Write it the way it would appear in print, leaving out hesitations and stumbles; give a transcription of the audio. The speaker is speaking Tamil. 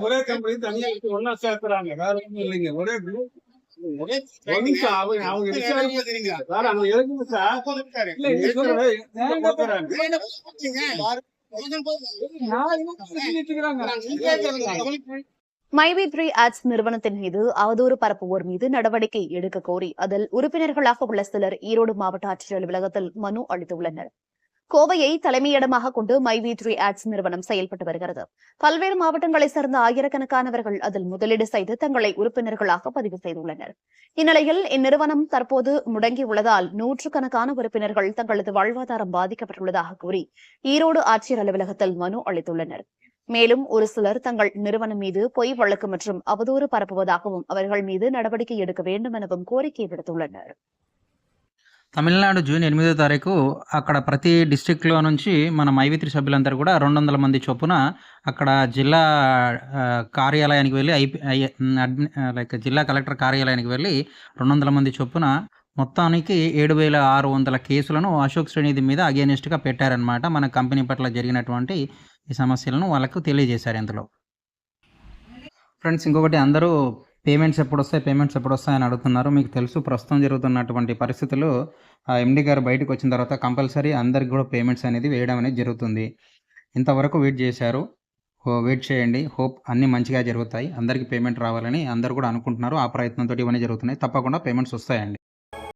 ஒரே கம்பெனி தனியா ஒன்னா சேர்த்துறாங்க, வேற ஒண்ணும் இல்லைங்க. ஒரே குரூப். அவங்க எழுதுங்க சார். மைவி3 ஆட்ஸ் நிறுவனத்தின் மீது அவதூறு பரப்புவோர் மீது நடவடிக்கை எடுக்க கோரி அதில் உறுப்பினர்களாக உள்ள சிலர் ஈரோடு மாவட்ட ஆட்சியர் அலுவலகத்தில் மனு அளித்துள்ளனர். கோவையை தலைமையிடமாக கொண்டு மைவி3 ஆட்ஸ் நிறுவனம் செயல்பட்டு வருகிறது. பல்வேறு மாவட்டங்களைச் சேர்ந்த ஆயிரக்கணக்கானவர்கள் அதில் முதலீடு செய்து தங்களை உறுப்பினர்களாக பதிவு செய்துள்ளனர். இந்நிலையில் இந்நிறுவனம் தற்போது முடங்கியுள்ளதால் நூற்றுக்கணக்கான உறுப்பினர்கள் தங்களது வாழ்வாதாரம் பாதிக்கப்பட்டுள்ளதாக கூறி ஈரோடு ஆட்சியர் அலுவலகத்தில் மனு அளித்துள்ளனர். மேலும் ஒரு சிலர் தங்கள் நிறுவனம் மீது பொய் வழக்கு மற்றும் அவதூறு பரப்புவதாகவும் அவர்கள் மீது நடவடிக்கை எடுக்க வேண்டும் எனவும் கோரிக்கை விடுத்துள்ளனர். తమిళనాడు జూన్ 8వ తారీఖు అక్కడ ప్రతి డిస్ట్రిక్ట్లో నుంచి మన మైవి3 సభ్యులందరూ కూడా 200 మంది చొప్పున అక్కడ జిల్లా కార్యాలయానికి వెళ్ళి జిల్లా కలెక్టర్ కార్యాలయానికి వెళ్ళి 200 మంది చొప్పున మొత్తానికి 7,600 కేసులను అశోక్ శ్రేణిధి మీద అగేనిస్ట్గా పెట్టారనమాట. మన కంపెనీ పట్ల జరిగినటువంటి ఈ సమస్యలను వాళ్ళకు తెలియజేశారు ఇందులో. ఫ్రెండ్స్, ఇంకొకటి అందరూ పేమెంట్స్ ఎప్పుడొస్తాయని అడుగుతున్నారు. మీకు తెలుసు ప్రస్తుతం జరుగుతున్నటువంటి పరిస్థితులు ఎండి గారు బయటకు వచ్చిన తర్వాత కంపల్సరీ అందరికి కూడా పేమెంట్స్ అనేది వేయడం అనేది జరుగుతుంది. ఇంతవరకు వెయిట్ చేశారు, వెయిట్ చేయండి. హోప్ అన్నీ మంచిగా జరుగుతాయి, అందరికీ పేమెంట్ రావాలని అందరూ కూడా అనుకుంటున్నారు. ఆ ప్రయత్నంతో ఇవన్నీ జరుగుతున్నాయి. తప్పకుండా పేమెంట్స్ వస్తాయండి.